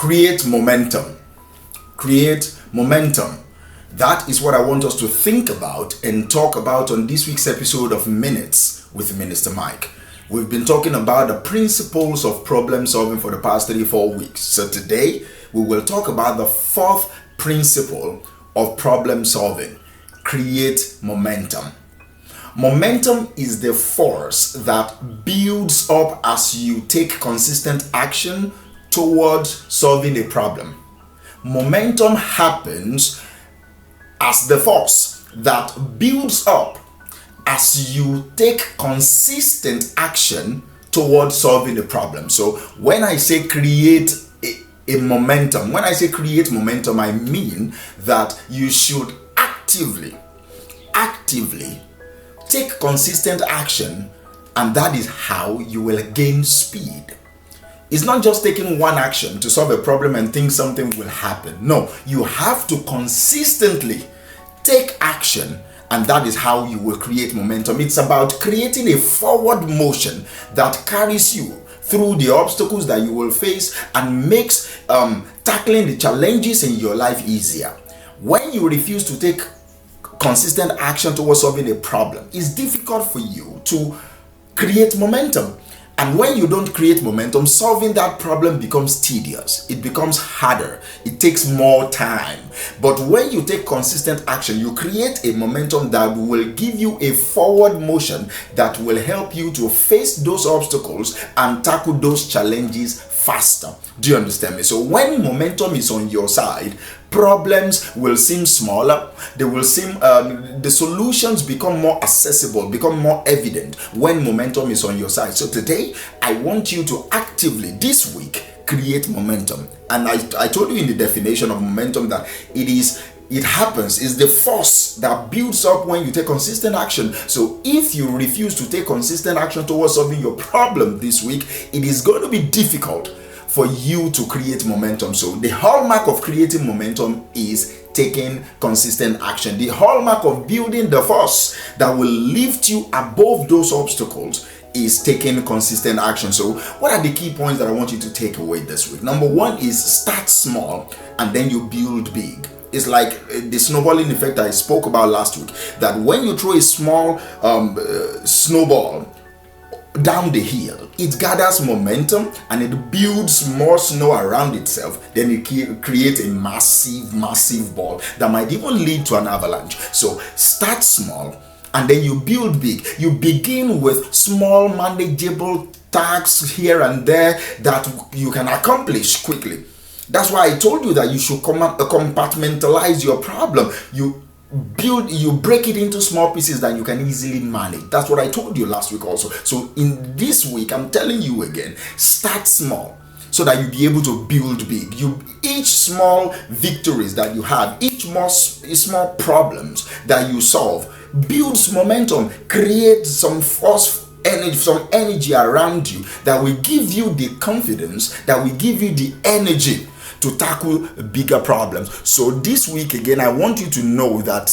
Create momentum. Create momentum. That is what I want us to think about and talk about on this week's episode of Minutes with MinistaMike. We've been talking about the principles of problem solving for the past 3-4 weeks. So today we will talk about the fourth principle of problem solving. Create momentum. Momentum is the force that builds up as you take consistent action towards solving a problem. Momentum happens as the force that builds up as you take consistent action towards solving a problem. So when I say create a momentum, when I say create momentum, I mean that you should actively take consistent action, and that is how you will gain speed. It's not just taking one action to solve a problem and think something will happen. No, you have to consistently take action, and that is how you will create momentum. It's about creating a forward motion that carries you through the obstacles that you will face and makes tackling the challenges in your life easier. When you refuse to take consistent action towards solving a problem, it's difficult for you to create momentum. And when you don't create momentum, solving that problem becomes tedious. It becomes harder. It takes more time. But when you take consistent action, you create a momentum that will give you a forward motion that will help you to face those obstacles and tackle those challenges faster. Do you understand me? So when momentum is on your side, problems will seem smaller. They will seem the solutions become more accessible, become more evident when momentum is on your side. So today I want you to actively this week create momentum. And I told you in the definition of momentum that it happens, is the force that builds up when you take consistent action. So if you refuse to take consistent action towards solving your problem this week, it is going to be difficult for you to create momentum. So the hallmark of creating momentum is taking consistent action. The hallmark of building the force that will lift you above those obstacles is taking consistent action. So what are the key points that I want you to take away this week? Number one is start small and then you build big. It's like the snowballing effect I spoke about last week, that when you throw a small snowball down the hill, it gathers momentum and it builds more snow around itself. Then it creates a massive ball that might even lead to an avalanche. So start small and then you build big. You begin with small manageable tasks here and there that you can accomplish quickly. That's why I told you that you should compartmentalize your problem. You break it into small pieces that you can easily manage. That's what I told you last week also. So in this week, I'm telling you again, start small so that you'll be able to build big. Each small victories that you have, each small problems that you solve builds momentum, creates some energy around you that will give you the confidence, that will give you the energy to tackle bigger problems. So this week again, I want you to know that,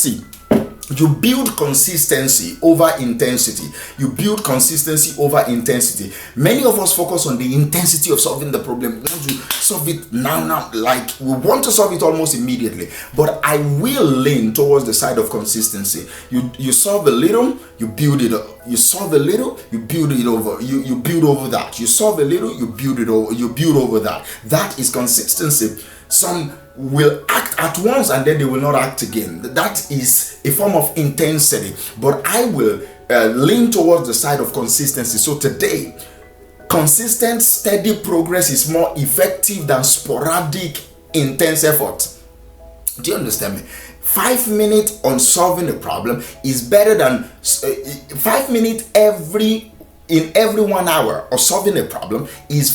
you build consistency over intensity. You build consistency over intensity. Many of us focus on the intensity of solving the problem. We want to solve it now, like we want to solve it almost immediately. But I will lean towards the side of consistency. You solve a little, you build it up. You solve a little, you build it over. You build over that. You solve a little, you build it over. You build over that. That is consistency. Some will act at once and then they will not act again. That is a form of intensity. But I will lean towards the side of consistency. So today, consistent, steady progress is more effective than sporadic, intense effort. Do you understand me? 5 minutes on solving a problem is better than 5 minutes in every 1 hour of solving a problem is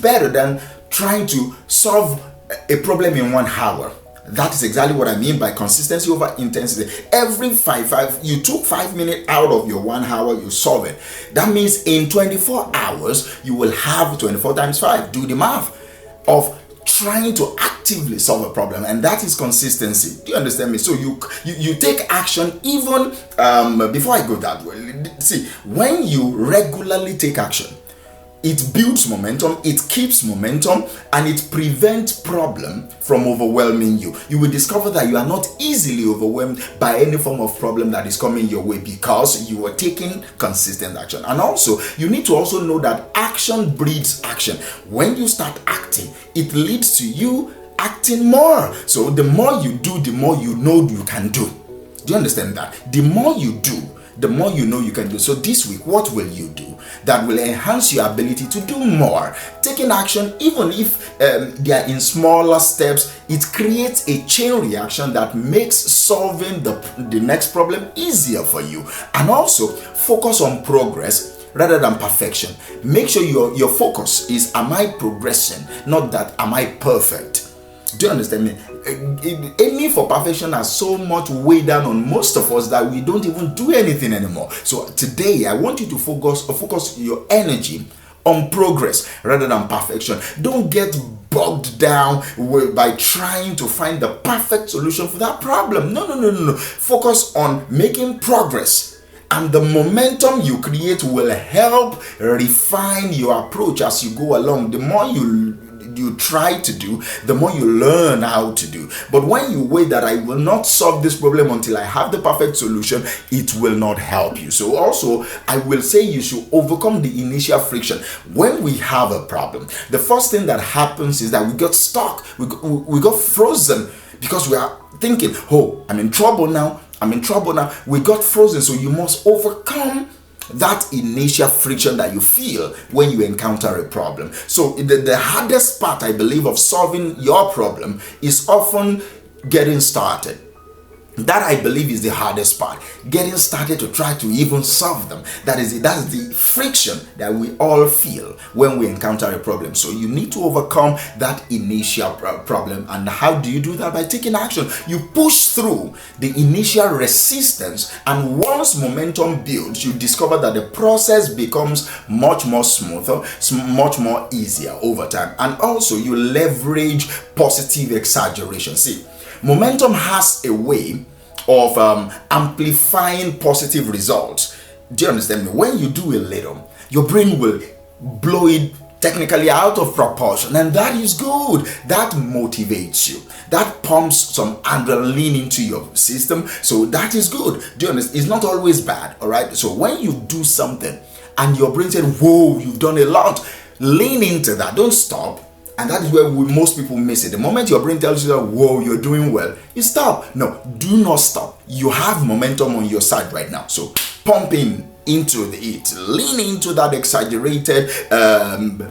better than trying to solve a problem in 1 hour. That is exactly what I mean by consistency over intensity. Every you took 5 minutes out of your 1 hour, you solve it. That means in 24 hours, you will have 24 times 5. Do the math of trying to actively solve a problem, and that is consistency. Do you understand me? So you take action even before I go that way. See, when you regularly take action, It builds momentum, it keeps momentum, and it prevents problem from overwhelming you. You will discover that you are not easily overwhelmed by any form of problem that is coming your way because you are taking consistent action. And also, you need to also know that action breeds action. When you start acting, it leads to you acting more. So the more you do, the more you know you can do. Do you understand that? The more you do, the more you know you can do. So this week, what will you do that will enhance your ability to do more? Taking action, even if they are in smaller steps, it creates a chain reaction that makes solving the next problem easier for you. And also, focus on progress rather than perfection. Make sure your focus is, am I progressing? Not that, am I perfect? Do you understand me? Aiming for perfection has so much weighed down on most of us that we don't even do anything anymore. So today, I want you to focus your energy on progress rather than perfection. Don't get bogged down by trying to find the perfect solution for that problem. No. Focus on making progress. And the momentum you create will help refine your approach as you go along. The more you try to do, the more you learn how to do. But when you wait that I will not solve this problem until I have the perfect solution, it will not help you. So also, I will say you should overcome the initial friction. When we have a problem, the first thing that happens is that we got stuck, we got frozen because we are thinking, oh, I'm in trouble now. We got frozen. So you must overcome that initial friction that you feel when you encounter a problem. So the hardest part, I believe, of solving your problem is often getting started. That, I believe, is the hardest part. Getting started to try to even solve them. That's the friction that we all feel when we encounter a problem. So you need to overcome that initial problem. And how do you do that? By taking action. You push through the initial resistance, and once momentum builds, you discover that the process becomes much more smoother, much more easier over time. And also, you leverage positive exaggeration. See, momentum has a way of amplifying positive results. Do you understand me? When you do a little, your brain will blow it technically out of proportion, and that is good. That motivates you. That pumps some adrenaline into your system. So that is good. Do you understand? It's not always bad, all right? So when you do something and your brain said, whoa, you've done a lot, lean into that. Don't stop. And that is where most people miss it. The moment your brain tells you that, whoa, you're doing well, you stop. No, do not stop. You have momentum on your side right now. So pump into it. Lean into that exaggerated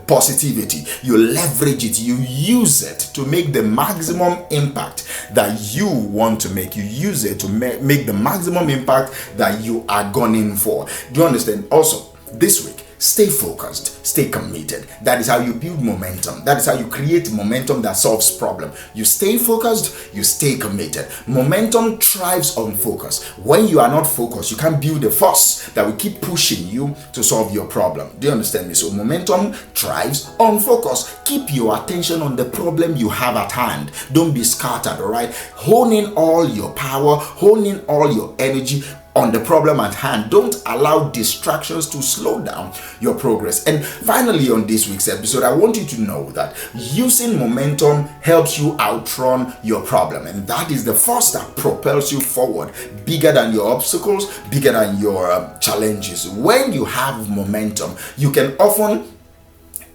positivity. You leverage it. You use it to make the maximum impact that you want to make. You use it to make the maximum impact that you are gunning for. Do you understand? Also, this week, stay focused, stay committed. That is how you build momentum. That is how you create momentum that solves problem. You stay focused, you stay committed. Momentum thrives on focus. When you are not focused, you can't build a force that will keep pushing you to solve your problem. Do you understand me? So momentum thrives on focus. Keep your attention on the problem you have at hand. Don't be scattered, all right? Hone in all your power, hone in all your energy on the problem at hand. Don't allow distractions to slow down your progress. And finally, on this week's episode, I want you to know that using momentum helps you outrun your problem, and that is the force that propels you forward, bigger than your obstacles, bigger than your challenges. When you have momentum, you can often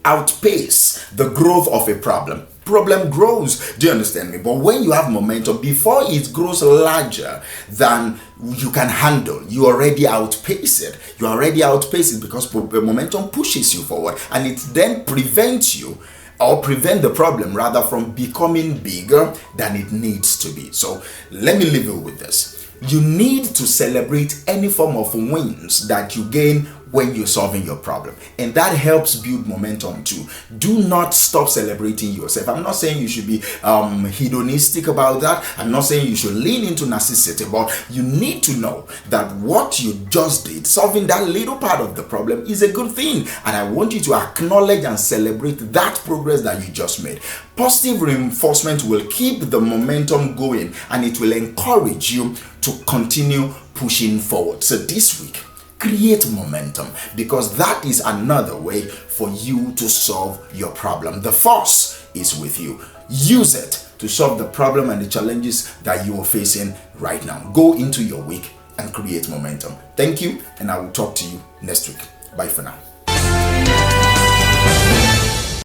outpace the growth of a problem. Problem grows. Do you understand me? But when you have momentum, before it grows larger than you can handle, you already outpace it. You already outpace it because momentum pushes you forward, and it then prevents you, or prevent the problem rather, from becoming bigger than it needs to be. So let me leave you with this. You need to celebrate any form of wins that you gain when you're solving your problem, and that helps build momentum too. Do not stop celebrating yourself. I'm not saying you should be hedonistic about that. I'm not saying you should lean into narcissism, but you need to know that what you just did, solving that little part of the problem, is a good thing, and I want you to acknowledge and celebrate that progress that you just made. Positive reinforcement will keep the momentum going, and it will encourage you to continue pushing forward. So this week, Create momentum, because that is another way for you to solve your problem. The force is with you. Use it to solve the problem and the challenges that you are facing right now. Go into your week and create momentum. Thank you, and I will talk to you next week. Bye for now.